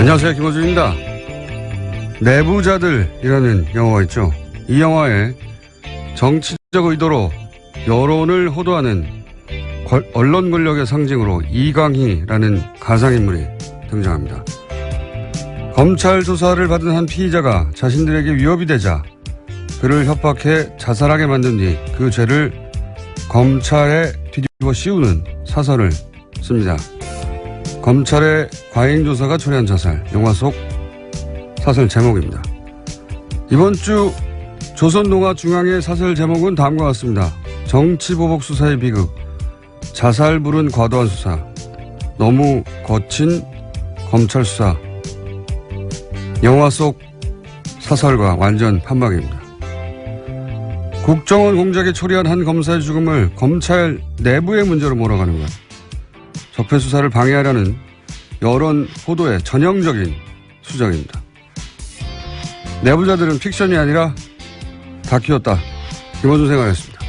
안녕하세요. 김호준입니다. 내부자들이라는 영화가 있죠. 이 영화에 정치적 의도로 여론을 호도하는 언론 권력의 상징으로 이강희라는 가상인물이 등장합니다. 검찰 조사를 받은 한 피의자가 자신들에게 위협이 되자 그를 협박해 자살하게 만든 뒤 그 죄를 검찰에 뒤집어 씌우는 사설을 씁니다. 검찰의 과잉조사가 초래한 자살, 영화 속 사설 제목입니다. 이번 주 조선동아중앙의 사설 제목은 다음과 같습니다. 정치보복 수사의 비극, 자살불은 과도한 수사, 너무 거친 검찰 수사. 영화 속 사설과 완전 판박입니다. 국정원 공작에 초래한 한 검사의 죽음을 검찰 내부의 문제로 몰아가는 것. 적폐 수사를 방해하려는 여론 호도의 전형적인 수작입니다. 내부자들은 픽션이 아니라 다큐였다. 김호준 생각했습니다.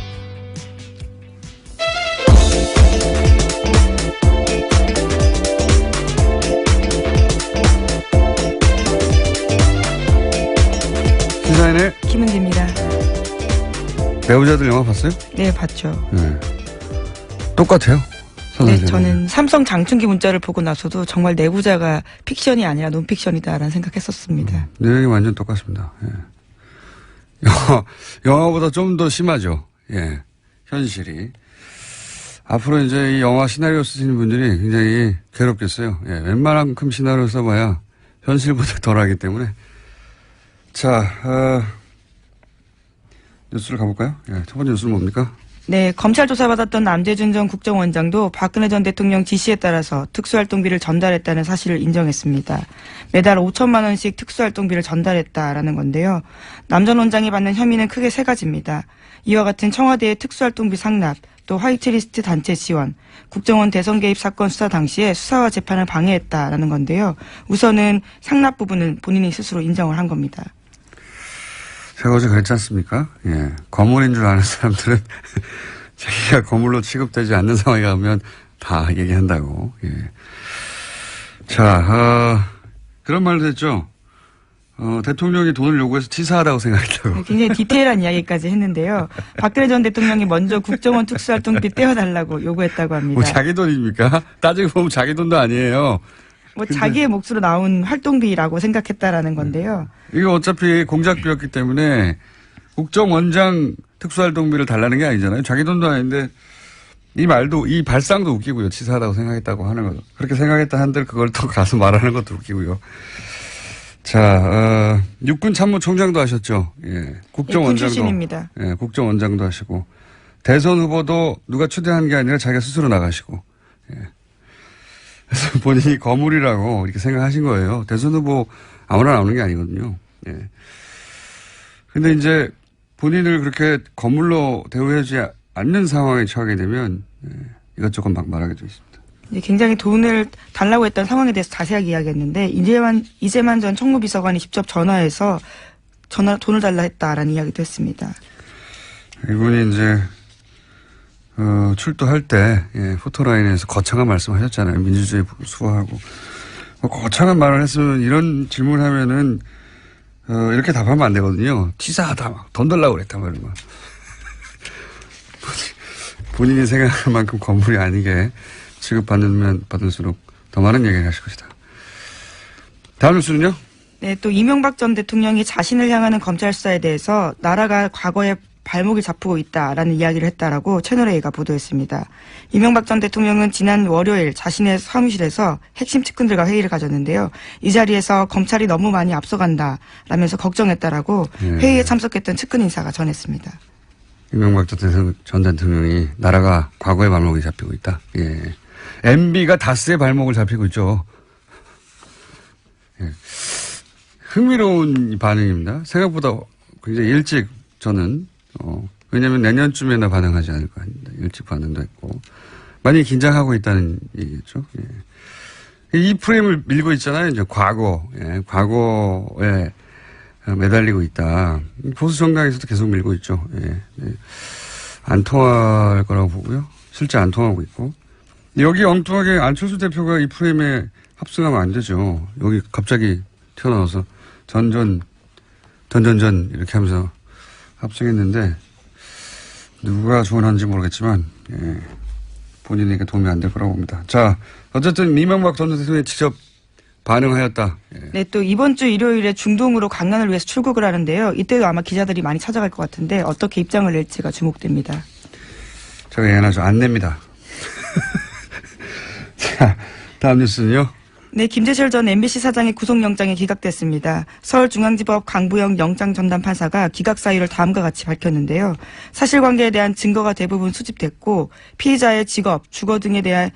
시사인의 김은지입니다. 내부자들 영화 봤어요? 네, 봤죠. 네. 똑같아요. 네, 저는 삼성 장충기 문자를 보고 나서도 정말 내부자가 픽션이 아니라 논픽션이다라는 생각했었습니다. 내용이 완전 똑같습니다. 예. 영화보다 좀 더 심하죠. 예. 현실이. 앞으로 이제 이 영화 시나리오 쓰시는 분들이 굉장히 괴롭겠어요. 예. 웬만한큼 시나리오 써봐야 현실보다 덜하기 때문에. 자, 뉴스를 가볼까요? 예. 첫 번째 뉴스는 뭡니까? 네, 검찰 조사받았던 남재준 전 국정원장도 박근혜 전 대통령 지시에 따라서 특수활동비를 전달했다는 사실을 인정했습니다. 매달 5천만 원씩 특수활동비를 전달했다라는 건데요. 남 전 원장이 받는 혐의는 크게 세 가지입니다. 이와 같은 청와대의 특수활동비 상납, 또 화이트리스트 단체 지원, 국정원 대선 개입 사건 수사 당시에 수사와 재판을 방해했다라는 건데요. 우선은 상납 부분은 본인이 스스로 인정을 한 겁니다. 제가 어제 그랬지 않습니까? 예. 거물인 줄 아는 사람들은 자기가 거물로 취급되지 않는 상황에 가면 다 얘기한다고. 예. 자, 그런 말도 했죠. 대통령이 돈을 요구해서 치사하다고 생각했다고. 네, 굉장히 디테일한 이야기까지 했는데요. 박근혜 전 대통령이 먼저 국정원 특수활동비 떼어달라고 요구했다고 합니다. 뭐 자기 돈입니까? 따지고 보면 자기 돈도 아니에요. 뭐 자기의 몫으로 나온 활동비라고 생각했다라는 건데요. 이거 어차피 공작비였기 때문에 국정원장 특수활동비를 달라는 게 아니잖아요. 자기 돈도 아닌데 이 말도 이 발상도 웃기고요. 치사하다고 생각했다고 하는 거죠. 그렇게 생각했다 한들 그걸 또 가서 말하는 것도 웃기고요. 자, 육군 참모총장도 하셨죠. 예, 국정원장도. 출신입니다. 예, 국정원장도 하시고 대선 후보도 누가 추대한 게 아니라 자기가 스스로 나가시고. 예. 그래서 본인이 거물이라고 이렇게 생각하신 거예요. 대선 후보 아무나 나오는 게 아니거든요. 예. 근데 이제 본인을 그렇게 거물로 대우하지 않는 상황에 처하게 되면 이것저것 막 말하게 돼 있습니다. 굉장히 돈을 달라고 했던 상황에 대해서 자세하게 이야기했는데 이재만 전 청무비서관이 직접 전화해서 돈을 달라 했다라는 이야기도 했습니다. 이분이 이제 출두할 때 포토라인에서 거창한 말씀하셨잖아요. 민주주의 수호하고 거창한 말을 했으면 이런 질문하면은 이렇게 답하면 안 되거든요. 치사하다 막 돈 달라고 그랬다 말이야. 본인이 생각할 만큼 건물이 아니게 취급받으면 받을수록 더 많은 얘기를 하실 것이다. 다음 뉴스는요? 네, 또 이명박 전 대통령이 자신을 향하는 검찰 수사에 대해서 나라가 과거에 발목이 잡히고 있다라는 이야기를 했다라고 채널A가 보도했습니다. 이명박 전 대통령은 지난 월요일 자신의 사무실에서 핵심 측근들과 회의를 가졌는데요. 이 자리에서 검찰이 너무 많이 앞서간다라면서 걱정했다라고 회의에 참석했던 측근 인사가 전했습니다. 이명박 전 대통령이 나라가 과거의 발목이 잡히고 있다. 예. MB가 다스의 발목을 잡히고 있죠. 예. 흥미로운 반응입니다. 생각보다 굉장히 일찍 저는 왜냐하면 내년쯤에나 반응하지 않을까 합니다. 일찍 반응도 했고 많이 긴장하고 있다는 얘기겠죠. 예. 이 프레임을 밀고 있잖아요. 이제 과거에 매달리고 있다. 보수 정당에서도 계속 밀고 있죠. 예. 예. 안 통할 거라고 보고요. 실제 안 통하고 있고 여기 엉뚱하게 안철수 대표가 이 프레임에 합승하면 안 되죠. 여기 갑자기 튀어나와서 전전 이렇게 하면서 합승했는데 누가 조언하는지 모르겠지만 본인에게 도움이 안 될 거라고 봅니다. 자, 어쨌든 이명박 전 대통령이 직접 반응하였다. 네, 또 이번 주 일요일에 중동으로 강연을 위해서 출국을 하는데요. 이때도 아마 기자들이 많이 찾아갈 것 같은데 어떻게 입장을 낼지가 주목됩니다. 제가 예언하죠. 안 냅니다. 자, 다음 뉴스는요. 네, 김재철 전 MBC 사장의 구속영장이 기각됐습니다. 서울중앙지법 강부영 영장전담 판사가 기각 사유를 다음과 같이 밝혔는데요. 사실관계에 대한 증거가 대부분 수집됐고 피의자의 직업, 주거 등에 대한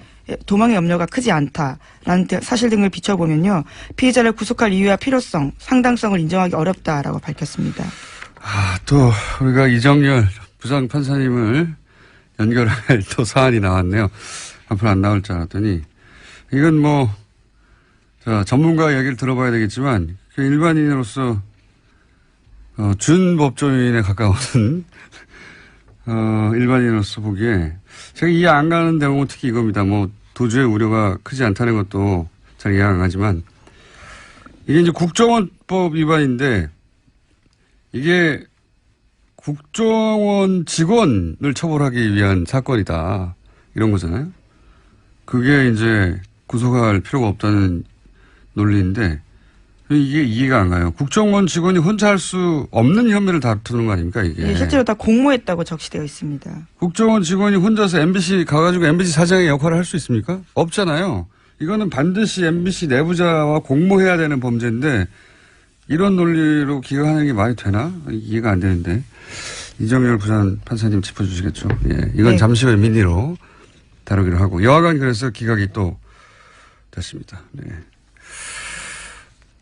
도망의 염려가 크지 않다라는 사실 등을 비춰보면요. 피의자를 구속할 이유와 필요성, 상당성을 인정하기 어렵다라고 밝혔습니다. 또 우리가 이정열 부장판사님을 연결할 또 사안이 나왔네요. 앞으로 안 나올 줄 알았더니 이건 자, 전문가 얘기를 들어봐야 되겠지만 일반인으로서 준법조인에 가까운 일반인으로서 보기에 제가 이해 안 가는 대목은 특히 이겁니다. 도주의 우려가 크지 않다는 것도 잘 이해 안 가지만 이게 이제 국정원법 위반인데 이게 국정원 직원을 처벌하기 위한 사건이다. 이런 거잖아요. 그게 이제 구속할 필요가 없다는 논리인데 이게 이해가 안 가요. 국정원 직원이 혼자 할 수 없는 혐의를 다투는 거 아닙니까 이게. 네, 실제로 다 공모했다고 적시되어 있습니다. 국정원 직원이 혼자서 MBC 가가지고 MBC 사장의 역할을 할 수 있습니까? 없잖아요. 이거는 반드시 MBC 내부자와 공모해야 되는 범죄인데 이런 논리로 기각하는 게 말이 되나? 이해가 안 되는데. 이정열 부산 판사님 짚어주시겠죠. 예, 이건 네. 잠시 후에 민의로 다루기로 하고 여하간 그래서 기각이 또 됐습니다. 네.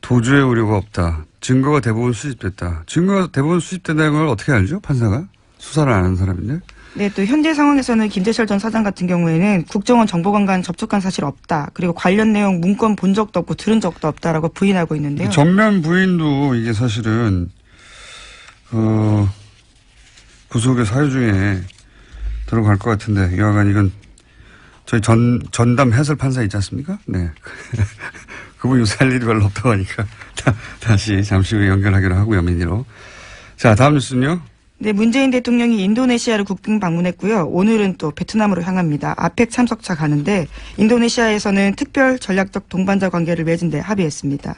도주의 우려가 없다. 증거가 대부분 수집됐다. 증거가 대부분 수집된다는 걸 어떻게 알죠? 판사가? 수사를 안 하는 사람인데. 네, 또 현재 상황에서는 김재철 전 사장 같은 경우에는 국정원 정보관과는 접촉한 사실 없다. 그리고 관련 내용 문건 본 적도 없고 들은 적도 없다라고 부인하고 있는데요. 정면 부인도 이게 사실은 구속의 사유 중에 들어갈 것 같은데 여하간 이건 저희 전담 해설 판사 있지 않습니까? 네. 그분 요새 할 일이 별로 없다고 하니까 다시 잠시 후에 연결하기로 하고요. 민의로. 자, 다음 뉴스는요. 네, 문재인 대통령이 인도네시아를 국빈 방문했고요. 오늘은 또 베트남으로 향합니다. 아펙 참석차 가는데 인도네시아에서는 특별 전략적 동반자 관계를 맺은 데 합의했습니다.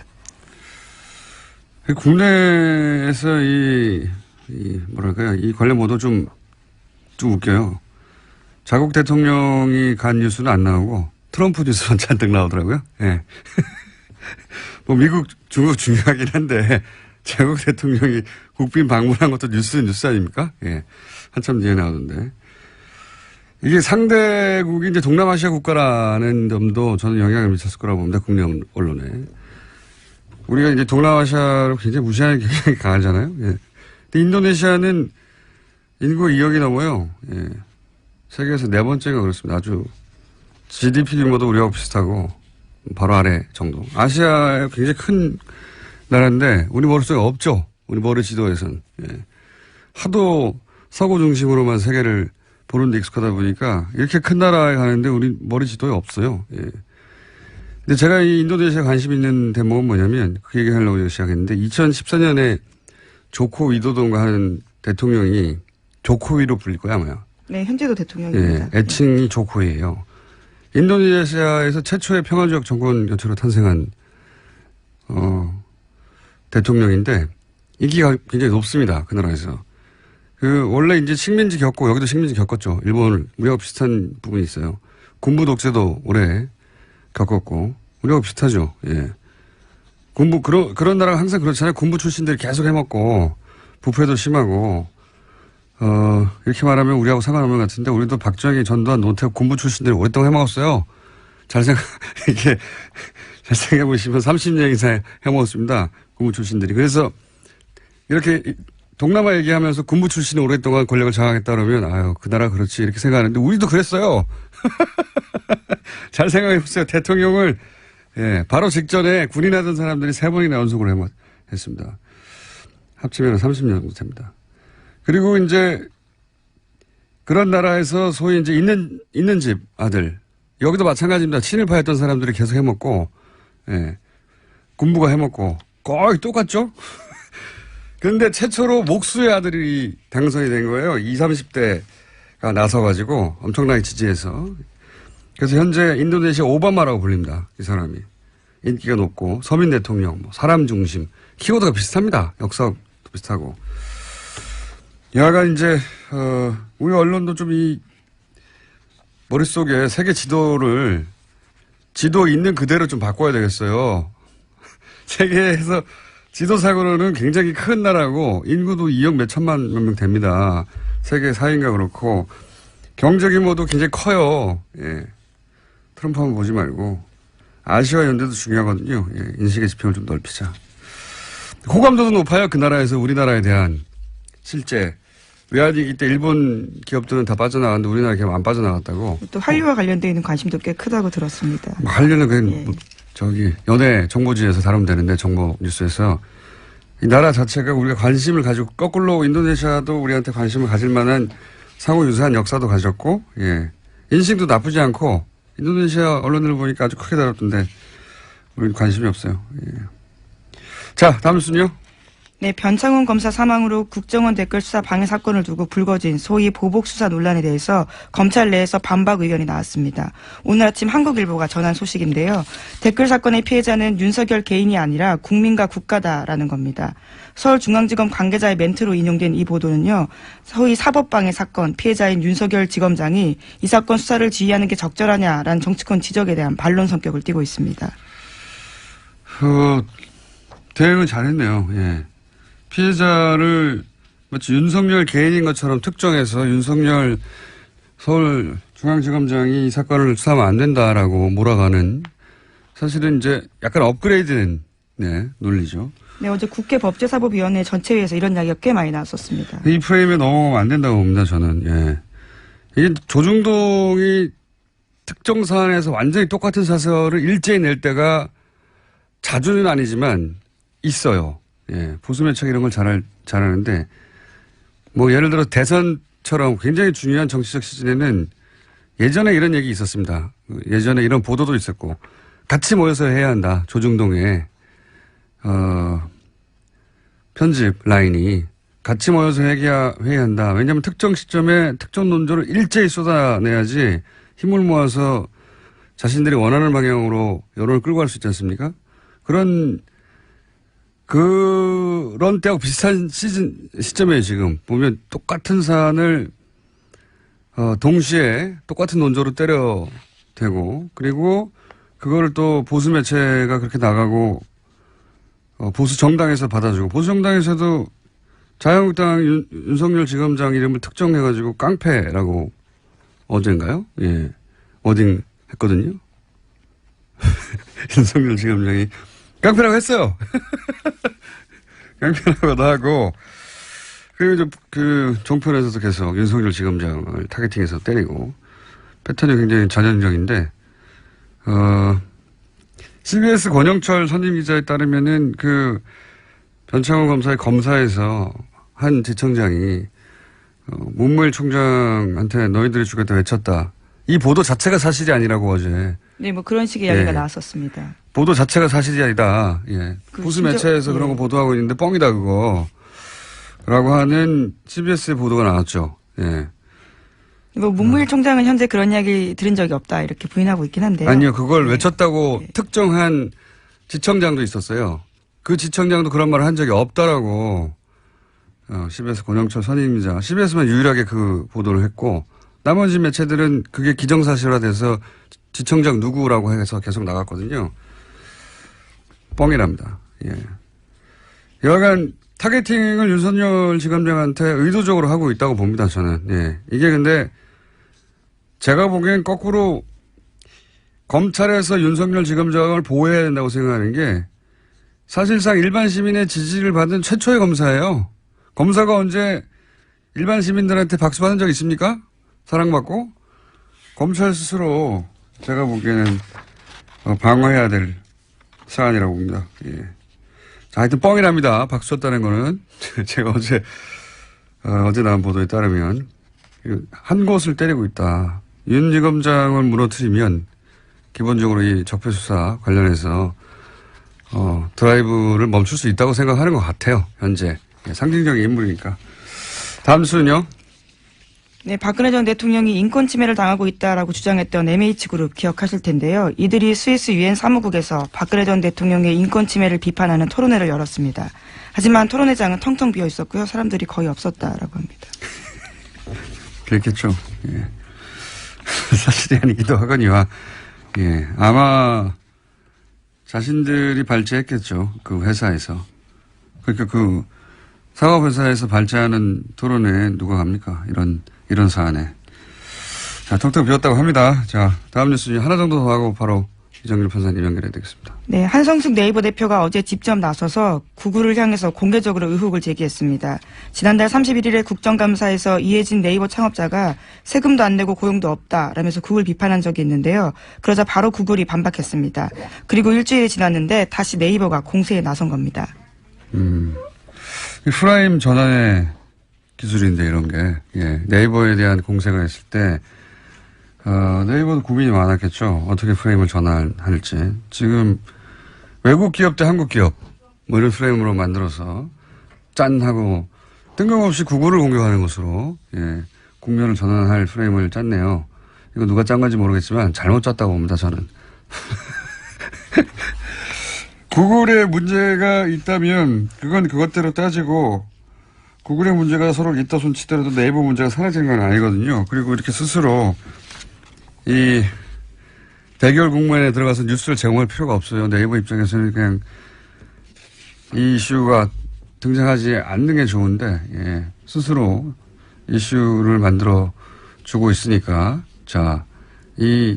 국내에서 이 관련 보도 좀 웃겨요. 자국 대통령이 간 뉴스는 안 나오고 트럼프 뉴스만 잔뜩 나오더라고요. 예. 미국, 중국 중요하긴 한데 자국 대통령이 국빈 방문한 것도 뉴스 아닙니까? 예. 한참 뒤에 나오던데. 이게 상대국이 이제 동남아시아 국가라는 점도 저는 영향을 미쳤을 거라고 봅니다. 국내 언론에. 우리가 이제 동남아시아를 굉장히 무시하는 경향이 강하잖아요. 예. 근데 인도네시아는 인구가 2억이 넘어요. 예. 세계에서 네 번째가 그렇습니다. 아주 GDP 규모도 우리하고 비슷하고 바로 아래 정도. 아시아에 굉장히 큰 나라인데 우리 머릿속에 없죠. 우리 머리 지도에선. 예. 하도 서구 중심으로만 세계를 보는 데 익숙하다 보니까 이렇게 큰 나라에 가는데 우리 머리 지도에 없어요. 예. 근데 제가 이 인도네시아 관심 있는 대목은 뭐냐면 그 얘기 하려고 시작했는데 2014년에 조코 위도돈가 하는 대통령이 조코위로 불릴 거야 아마요. 네, 현재도 대통령입니다. 예, 애칭이 조코위예요. 인도네시아에서 최초의 평화적 정권 교체로 탄생한 대통령인데 인기가 굉장히 높습니다. 그 나라에서. 원래 이제 식민지 겪고 여기도 식민지 겪었죠. 일본을 우리하고 비슷한 부분이 있어요. 군부 독재도 오래 겪었고 우리하고 비슷하죠. 예. 그런 나라가 항상 그렇잖아요. 군부 출신들이 계속 해먹고 부패도 심하고 이렇게 말하면 우리하고 상관없는 것 같은데 우리도 박정희, 전두환, 노태우 군부 출신들이 오랫동안 해먹었어요. 잘 생각해보시면 30년 이상 해먹었습니다. 군부 출신들이. 그래서 이렇게 동남아 얘기하면서 군부 출신이 오랫동안 권력을 장악했다 그러면 그 나라 그렇지 이렇게 생각하는데 우리도 그랬어요. 잘 생각해보세요. 대통령을 바로 직전에 군인하던 사람들이 3번이나 연속으로 했습니다. 합치면 30년 정도 됩니다. 그리고 이제 그런 나라에서 소위 이제 있는 집 아들 여기도 마찬가지입니다. 친일파였던 사람들이 계속 해먹고 예. 군부가 해먹고 거의 똑같죠? 그런데 최초로 목수의 아들이 당선이 된 거예요. 20, 30대가 나서가지고 엄청나게 지지해서. 그래서 현재 인도네시아 오바마라고 불립니다. 이 사람이. 인기가 높고 서민 대통령, 뭐 사람 중심, 키워드가 비슷합니다. 역사도 비슷하고. 여하간 이제 우리 언론도 좀 이 머릿속에 세계 지도 있는 그대로 좀 바꿔야 되겠어요. 세계에서 지도상으로는 굉장히 큰 나라고 인구도 2억 몇천만 명 됩니다. 세계 4위인가 그렇고 경제 규모도 굉장히 커요. 예. 트럼프 한번 보지 말고 아시아 연대도 중요하거든요. 예. 인식의 지평을 좀 넓히자. 호감도도 높아요. 그 나라에서 우리나라에 대한 실제 외환위기 때 일본 기업들은 다 빠져나갔는데 우리나라 기업 안 빠져나갔다고. 또 한류와 관련되어 있는 관심도 꽤 크다고 들었습니다. 한류는 그냥 저기 연예 정보지에서 다루면 되는데 정보 뉴스에서 이 나라 자체가 우리가 관심을 가지고 거꾸로 인도네시아도 우리한테 관심을 가질 만한 상호 유사한 역사도 가졌고 예. 인식도 나쁘지 않고 인도네시아 언론을 보니까 아주 크게 다뤘던데 우리는 관심이 없어요. 예. 자 다음 순요. 네, 변창훈 검사 사망으로 국정원 댓글 수사 방해 사건을 두고 불거진 소위 보복 수사 논란에 대해서 검찰 내에서 반박 의견이 나왔습니다. 오늘 아침 한국일보가 전한 소식인데요. 댓글 사건의 피해자는 윤석열 개인이 아니라 국민과 국가다라는 겁니다. 서울중앙지검 관계자의 멘트로 인용된 이 보도는요. 소위 사법방해 사건 피해자인 윤석열 지검장이 이 사건 수사를 지휘하는 게 적절하냐라는 정치권 지적에 대한 반론 성격을 띠고 있습니다. 대응을 잘했네요. 예. 피해자를 마치 윤석열 개인인 것처럼 특정해서 윤석열 서울중앙지검장이 이 사건을 수사하면 안 된다라고 몰아가는 사실은 이제 약간 업그레이드된 네, 논리죠. 네, 어제 국회 법제사법위원회 전체회에서 이런 이야기가 꽤 많이 나왔었습니다. 이 프레임에 넘어가면 안 된다고 봅니다, 저는. 예. 이게 조중동이 특정 사안에서 완전히 똑같은 사설을 일제히 낼 때가 자주는 아니지만 있어요. 예, 보수매체가 이런 걸 잘하는데, 뭐, 예를 들어 대선처럼 굉장히 중요한 정치적 시즌에는 예전에 이런 얘기 있었습니다. 예전에 이런 보도도 있었고, 같이 모여서 해야 한다. 조중동에, 편집 라인이 같이 모여서 회의해야 한다. 왜냐하면 특정 시점에 특정 논조를 일제히 쏟아내야지 힘을 모아서 자신들이 원하는 방향으로 여론을 끌고 갈 수 있지 않습니까? 그런 때하고 비슷한 시점이에요, 지금. 보면 똑같은 사안을, 동시에 똑같은 논조로 때려대고, 그리고 그거를 또 보수 매체가 그렇게 나가고, 보수 정당에서 받아주고, 보수 정당에서도 자유한국당 윤석열 지검장 이름을 특정해가지고 깡패라고 어젠가요? 예. 어딘 했거든요. 윤석열 지검장이 깡패라고 했어요. 깡패라고도 하고, 그리고 이제 종편에서도 계속 윤석열 지검장을 타겟팅해서 때리고, 패턴이 굉장히 전형적인데, CBS 권영철 선임 기자에 따르면은 변창훈 검사의 검사에서 한 지청장이, 문무일 총장한테 너희들이 죽였다 외쳤다. 이 보도 자체가 사실이 아니라고 어제. 네, 뭐 그런 식의 이야기가 나왔었습니다. 보도 자체가 사실이 아니다. 예. 보수 매체에서 그런 거 보도하고 있는데 뻥이다 그거. 라고 하는 CBS의 보도가 나왔죠. 예. 뭐 문무일 총장은 현재 그런 이야기 들은 적이 없다 이렇게 부인하고 있긴 한데요. 아니요. 그걸 외쳤다고 특정한 지청장도 있었어요. 그 지청장도 그런 말을 한 적이 없다라고 CBS 권영철 선임이자 CBS만 유일하게 그 보도를 했고 나머지 매체들은 그게 기정사실화돼서 지청장 누구라고 해서 계속 나갔거든요. 뻥이랍니다. 예. 여하간 타겟팅을 윤석열 지검장한테 의도적으로 하고 있다고 봅니다. 저는. 예. 이게 근데 제가 보기엔 거꾸로 검찰에서 윤석열 지검장을 보호해야 된다고 생각하는 게 사실상 일반 시민의 지지를 받은 최초의 검사예요. 검사가 언제 일반 시민들한테 박수 받은 적 있습니까? 사랑받고? 검찰 스스로 제가 보기에는 방어해야 될 사안이라고 봅니다. 예. 자, 하여튼 뻥이랍니다. 박수 쳤다는 거는. 제가 어제 나온 보도에 따르면 한 곳을 때리고 있다. 윤 지검장을 무너뜨리면 기본적으로 이 적폐수사 관련해서 드라이브를 멈출 수 있다고 생각하는 것 같아요. 현재. 예, 상징적인 인물이니까. 다음 순요. 네, 박근혜 전 대통령이 인권 침해를 당하고 있다라고 주장했던 MH그룹 기억하실 텐데요. 이들이 스위스 유엔 사무국에서 박근혜 전 대통령의 인권 침해를 비판하는 토론회를 열었습니다. 하지만 토론회장은 텅텅 비어 있었고요. 사람들이 거의 없었다라고 합니다. 그랬겠죠. 예. 사실이 아니기도 하거니와, 예. 아마 자신들이 발제했겠죠. 그 회사에서. 그러니까 그 사업회사에서 발제하는 토론회에 누가 갑니까? 이런 사안에. 자, 텅텅 비었다고 합니다. 자, 다음 뉴스 하나 정도 더 하고 바로 이정일 판사님 연결해야 되겠습니다. 네, 한성숙 네이버 대표가 어제 직접 나서서 구글을 향해서 공개적으로 의혹을 제기했습니다. 지난달 31일에 국정감사에서 이해진 네이버 창업자가 세금도 안 내고 고용도 없다라면서 구글 비판한 적이 있는데요. 그러자 바로 구글이 반박했습니다. 그리고 일주일이 지났는데 다시 네이버가 공세에 나선 겁니다. 프라임 전환의 기술인데 이런 게, 예. 네이버에 대한 공세가 있을 때, 네이버도 고민이 많았겠죠. 어떻게 프레임을 전환할지. 지금 외국 기업 대 한국 기업, 뭐 이런 프레임으로 만들어서 짠 하고 뜬금없이 구글을 공격하는 것으로, 예. 국면을 전환할 프레임을 짰네요. 이거 누가 짠 건지 모르겠지만 잘못 짰다고 봅니다, 저는. 구글에 문제가 있다면 그건 그것대로 따지고 구글의 문제가 서로 있다 손 치더라도 네이버 문제가 사라지는 건 아니거든요. 그리고 이렇게 스스로 이 대결 국면에 들어가서 뉴스를 제공할 필요가 없어요. 네이버 입장에서는 그냥 이 이슈가 등장하지 않는 게 좋은데, 예. 스스로 이슈를 만들어 주고 있으니까, 자, 이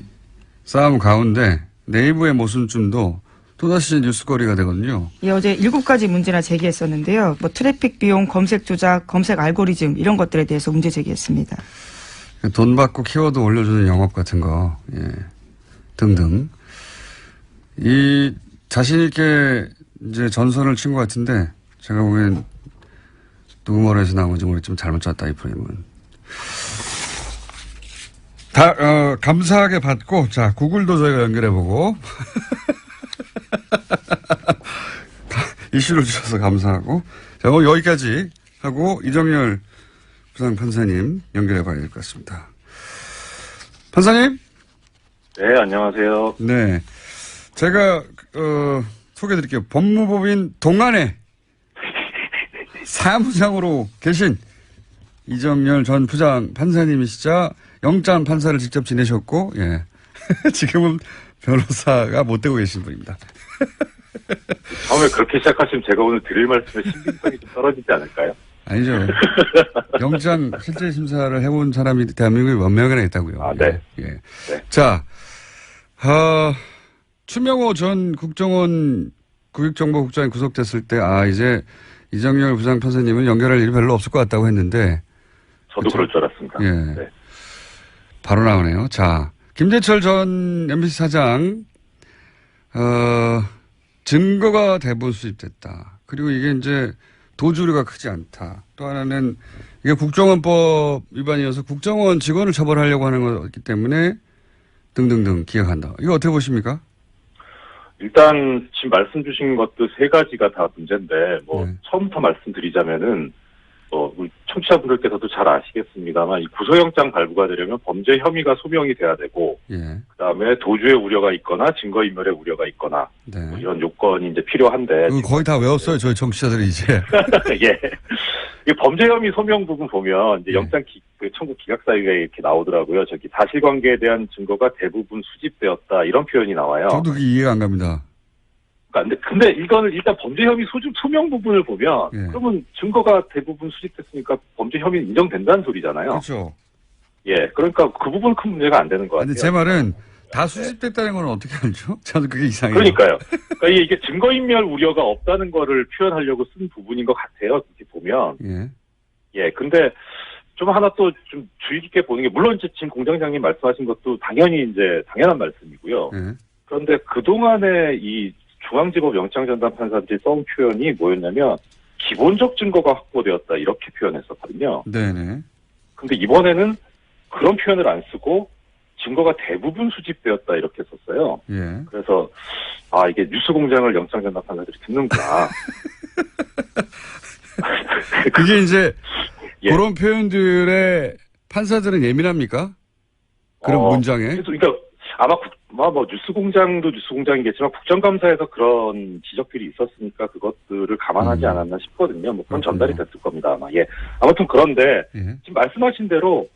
싸움 가운데 네이버의 모순점도 또다시 뉴스거리가 되거든요. 예, 어제 7가지 문제나 제기했었는데요. 뭐 트래픽 비용, 검색 조작, 검색 알고리즘 이런 것들에 대해서 문제 제기했습니다. 돈 받고 키워드 올려주는 영업 같은 거, 예. 등등. 이 자신있게 이제 전선을 친 것 같은데, 제가 보기엔 누구 머리에서 나온 건지 모르겠지만 잘못 짰다, 이 프레임은. 감사하게 받고, 자, 구글도 저희가 연결해보고. 이슈를 주셔서 감사하고. 자, 오늘 여기까지 하고, 이정열 부장판사님 연결해봐야 될 것 같습니다. 판사님? 네, 안녕하세요. 네. 제가, 소개해드릴게요. 법무법인 동안에 사무장으로 계신 이정열 전 부장 판사님이시자 영장 판사를 직접 지내셨고, 예. 지금은 변호사가 못 되고 계신 분입니다. 처음에 그렇게 시작하시면 제가 오늘 드릴 말씀의 신빙성이 좀 떨어지지 않을까요? 아니죠. 영장 실제 심사를 해본 사람이 대한민국에 몇 명이나 있다고요. 아, 네. 예. 예. 네. 자, 추명호 전 국정원 국익정보국장이 구속됐을 때, 이제 이정열 부장판사님은 연결할 일이 별로 없을 것 같다고 했는데. 저도 그럴 줄 알았습니다. 예. 네. 바로 나오네요. 자, 김재철 전 MBC 사장, 증거가 대부분 수집됐다. 그리고 이게 이제 도주류가 크지 않다. 또 하나는 이게 국정원법 위반이어서 국정원 직원을 처벌하려고 하는 거기 때문에 등등등 기억한다. 이거 어떻게 보십니까? 일단 지금 말씀 주신 것도 세 가지가 다 문제인데 네. 처음부터 말씀드리자면은 우리 청취자분들께서도 잘 아시겠습니다만 이 구속영장 발부가 되려면 범죄 혐의가 소명이 돼야 되고 예. 그다음에 도주의 우려가 있거나 증거인멸의 우려가 있거나 네. 뭐 이런 요건이 이제 필요한데 거의 다 외웠어요. 저희 청취자들이 이제. 예. 이 범죄 혐의 소명 부분 보면 이제 네. 영장 청구 기각 사유에 이렇게 나오더라고요. 저기 사실관계에 대한 증거가 대부분 수집되었다 이런 표현이 나와요. 저도 그게 이해가 안 갑니다. 근데 이거는 일단 범죄 혐의 소명 부분을 보면 예. 그러면 증거가 대부분 수집됐으니까 범죄 혐의는 인정된다는 소리잖아요. 그렇죠. 예, 그러니까 그 부분은 큰 문제가 안 되는 것 같아요. 근데 제 말은 다 수집됐다는 건 어떻게 알죠? 저는 그게 이상해요. 그러니까요. 그러니까 이게 증거인멸 우려가 없다는 거를 표현하려고 쓴 부분인 것 같아요. 이렇게 보면. 예. 예, 근데 좀 하나 또 좀 주의 깊게 보는 게 물론 이제 지금 공장장님 말씀하신 것도 당연히 이제 당연한 말씀이고요. 예. 그런데 그동안에 이 중앙지법 영장전담 판사들이 써온 표현이 뭐였냐면 기본적 증거가 확보되었다 이렇게 표현했었거든요. 네네. 근데 이번에는 그런 표현을 안 쓰고 증거가 대부분 수집되었다 이렇게 썼어요. 예. 그래서 이게 뉴스공장을 영장전담 판사들이 듣는구나. 그게 이제 예. 그런 표현들에 판사들은 예민합니까? 그런 문장에? 그러니까 아마 뭐 뉴스공장도 뉴스공장이겠지만 국정감사에서 그런 지적들이 있었으니까 그것들을 감안하지 않았나 싶거든요. 뭐 그건 전달이 됐을 겁니다. 아마. 예. 아무튼 그런데 예. 지금 말씀하신 대로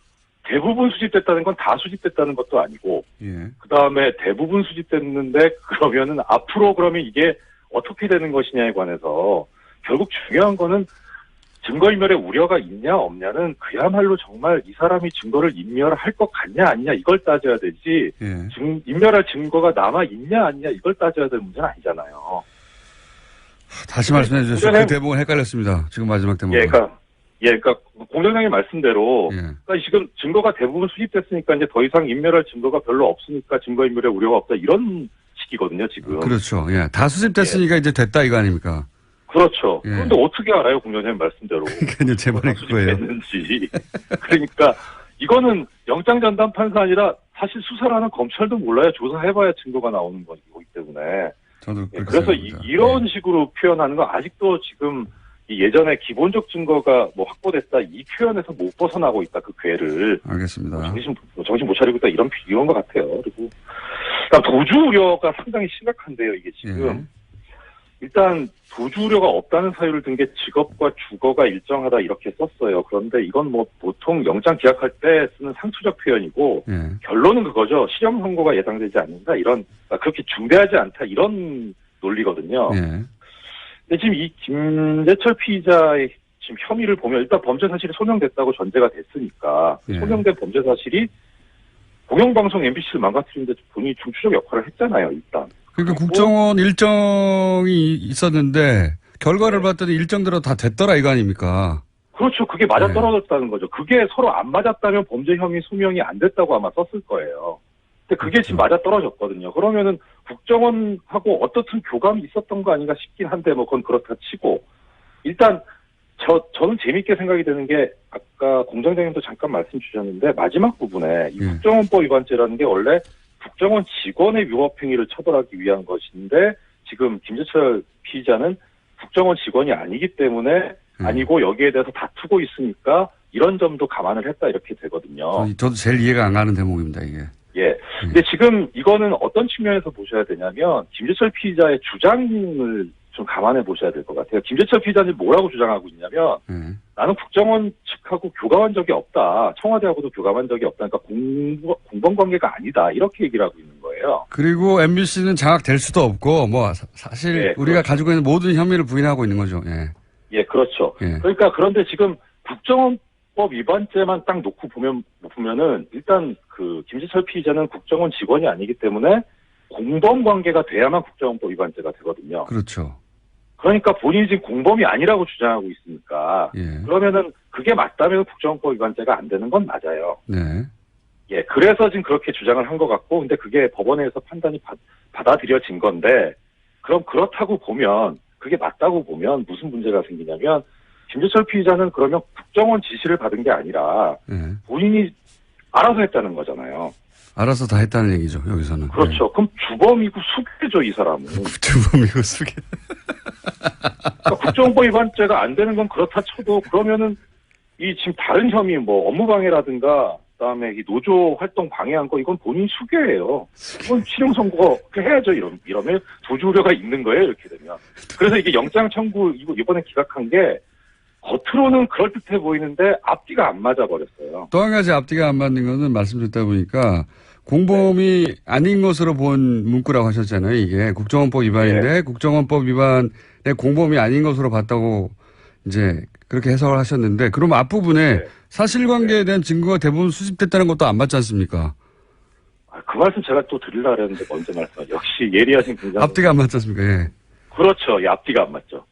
대부분 수집됐다는 건 다 수집됐다는 것도 아니고 예. 그다음에 대부분 수집됐는데 그러면은 앞으로 그러면 이게 어떻게 되는 것이냐에 관해서 결국 중요한 거는 증거인멸의 우려가 있냐 없냐는 그야말로 정말 이 사람이 증거를 인멸할 것 같냐 아니냐 이걸 따져야 되지 예. 인멸할 증거가 남아 있냐 아니냐 이걸 따져야 될 문제는 아니잖아요. 다시 말씀해 주세요. 그 대목은 헷갈렸습니다. 지금 마지막 대목. 그러니까 공장장님 말씀대로 예. 그러니까 지금 증거가 대부분 수집됐으니까 이제 더 이상 인멸할 증거가 별로 없으니까 증거인멸의 우려가 없다 이런 식이거든요 지금. 그렇죠. 예. 다 수집됐으니까 이제 됐다 이거 아닙니까? 그렇죠. 예. 그런데 어떻게 알아요 공장장님 말씀대로. 그러니까 제 말이 그거예요. 수집됐는지. 그러니까 이거는 영장전담 판사 아니라 사실 수사를 하는 검찰도 몰라요. 조사해봐야 증거가 나오는 거기 때문에. 저도 그렇게 그래서 생각합니다. 이런 식으로 표현하는 건 아직도 지금 예전에 기본적 증거가 뭐 확보됐다 이 표현에서 못 벗어나고 있다 그 궤를. 알겠습니다. 정신 못 차리고 있다 이런 것 같아요. 그리고 그러니까 도주 우려가 상당히 심각한데요. 이게 지금 예. 일단 도주 우려가 없다는 사유를 든 게 직업과 주거가 일정하다 이렇게 썼어요. 그런데 이건 뭐 보통 영장 기각할 때 쓰는 상투적 표현이고 예. 결론은 그거죠. 실형 선고가 예상되지 않는다 이런 그렇게 중대하지 않다 이런 논리거든요. 예. 근데 지금 이 김재철 피의자의 지금 혐의를 보면 일단 범죄 사실이 소명됐다고 전제가 됐으니까 예. 소명된 범죄 사실이 공영방송 MBC를 망가뜨리는데 본인이 중추적 역할을 했잖아요. 일단. 그러니까 국정원 일정이 있었는데 결과를 봤더니 일정대로 다 됐더라 이거 아닙니까? 그렇죠. 그게 맞아떨어졌다는 거죠. 그게 서로 안 맞았다면 범죄 혐의 소명이 안 됐다고 아마 썼을 거예요. 근데 그게 지금 맞아떨어졌거든요. 그러면은 국정원하고 어떻든 교감이 있었던 거 아닌가 싶긴 한데 뭐 그건 그렇다 치고 일단 저는 재밌게 생각이 드는 게 아까 공장장님도 잠깐 말씀 주셨는데 마지막 부분에 이 국정원법 위반죄라는 게 원래 국정원 직원의 위법행위를 처벌하기 위한 것인데 지금 김재철 피의자는 국정원 직원이 아니기 때문에 아니고 여기에 대해서 다투고 있으니까 이런 점도 감안을 했다 이렇게 되거든요. 저도 제일 이해가 안 가는 대목입니다 이게. 예. 근데 지금 이거는 어떤 측면에서 보셔야 되냐면 김재철 피의자의 주장을 좀 감안해 보셔야 될 것 같아요. 김재철 피의자는 뭐라고 주장하고 있냐면 나는 국정원 측하고 교감한 적이 없다. 청와대하고도 교감한 적이 없다. 그러니까 공범 관계가 아니다. 이렇게 얘기를 하고 있는 거예요. 그리고 MBC는 장악될 수도 없고 뭐 사실 예, 우리가 그렇죠. 가지고 있는 모든 혐의를 부인하고 있는 거죠. 예. 예, 그렇죠. 예. 그러니까 그런데 지금 국정원법 위반죄만 딱 놓고 보면은 일단 그 김재철 피의자는 국정원 직원이 아니기 때문에 공범 관계가 돼야만 국정원법 위반죄가 되거든요. 그렇죠. 그러니까 본인이 지금 공범이 아니라고 주장하고 있으니까 예. 그러면은 그게 맞다면 국정원법 위반죄가 안 되는 건 맞아요. 네. 예, 그래서 지금 그렇게 주장을 한 것 같고, 근데 그게 법원에서 판단이 받아들여진 건데, 그럼 그렇다고 보면, 그게 맞다고 보면 무슨 문제가 생기냐면, 김재철 피의자는 그러면 국정원 지시를 받은 게 아니라, 예. 본인이 알아서 했다는 거잖아요. 알아서 다 했다는 얘기죠 여기서는. 그렇죠. 예. 그럼 주범이고 수괴죠, 이 사람은. 주범이고 수괴. 그러니까 국정원법 위반죄가 안 되는 건 그렇다 쳐도, 그러면은, 이 지금 다른 혐의, 뭐, 업무방해라든가, 그다음에 이 노조 활동 방해한 거 이건 본인 수괴예요. 이건 실형 선고 해야죠. 이러면 도주 우려가 있는 거예요. 이렇게 되면. 그래서 이게 영장 청구 이번에 기각한 게 겉으로는 그럴듯해 보이는데 앞뒤가 안 맞아 버렸어요. 또 한 가지 앞뒤가 안 맞는 거는 말씀 듣다 보니까 공범이 아닌 것으로 본 문구라고 하셨잖아요. 이게 국정원법 위반인데 네. 국정원법 위반의 공범이 아닌 것으로 봤다고 이제 그렇게 해석을 하셨는데 그럼 앞부분에 네. 사실관계에 대한 증거가 대부분 수집됐다는 것도 안 맞지 않습니까? 그 말씀 제가 또 드리려고 했는데 먼저 말씀. 역시 예리하신 분장. 앞뒤가 안 맞지 않습니까? 예. 그렇죠. 이 앞뒤가 안 맞죠.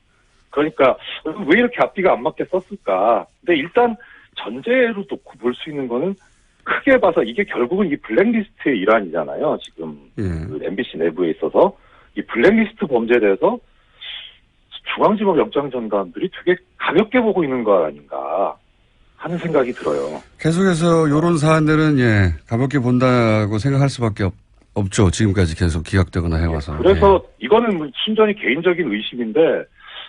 그러니까 왜 이렇게 앞뒤가 안 맞게 썼을까? 근데 일단 전제로 놓고 볼 수 있는 거는 크게 봐서 이게 결국은 이 블랙리스트의 일환이잖아요. 지금 예. 그 MBC 내부에 있어서 이 블랙리스트 범죄에 대해서 중앙지법 영장전담들이 되게 가볍게 보고 있는 거 아닌가 하는 생각이 들어요. 계속해서 이런 사안들은 예 가볍게 본다고 생각할 수밖에 없죠. 지금까지 계속 기각되거나 해와서. 그래서 이거는 뭐 순전히 개인적인 의심인데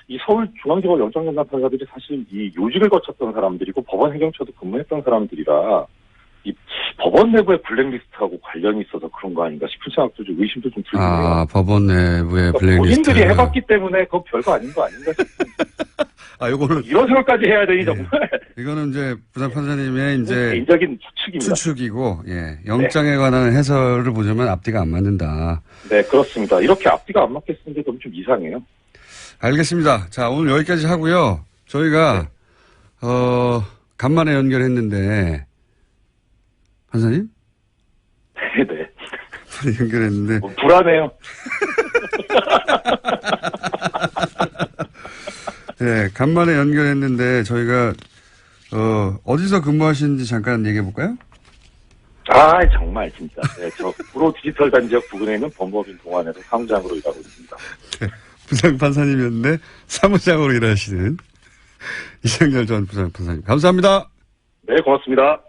이 서울중앙지법 영장전담 판사들이 사실 이 요직을 거쳤던 사람들이고 법원 행정처도 근무했던 사람들이라 이 법원 내부의 블랙리스트하고 관련이 있어서 그런 거 아닌가 싶은 생각도 좀 의심도 좀 들긴 해요. 법원 내부의 그러니까 블랙리스트. 본인들이 해봤기 때문에 그거 별거 아닌 거 아닌가 싶은 요거는 이런 생각까지 해야 되니 정말 이거는 이제 부장 판사님의 이제 개인적인 추측입니다. 추측이고 예 영장에 관한 해설을 보자면 앞뒤가 안 맞는다. 네, 그렇습니다. 이렇게 앞뒤가 안 맞겠는 게 좀 이상해요. 알겠습니다. 자, 오늘 여기까지 하고요. 저희가 간만에 연결했는데 판사님? 네. 연결했는데 불안해요. 네, 간만에 연결했는데 저희가 어디서 근무하시는지 잠깐 얘기해 볼까요? 정말 진짜. 네, 저 프로 디지털 단지역 부근에 있는 법무법인 동안에서 사무장으로 일하고 있습니다. 네, 부장 판사님이었는데 사무장으로 일하시는 이상열 전 부장 판사님. 감사합니다. 네, 고맙습니다.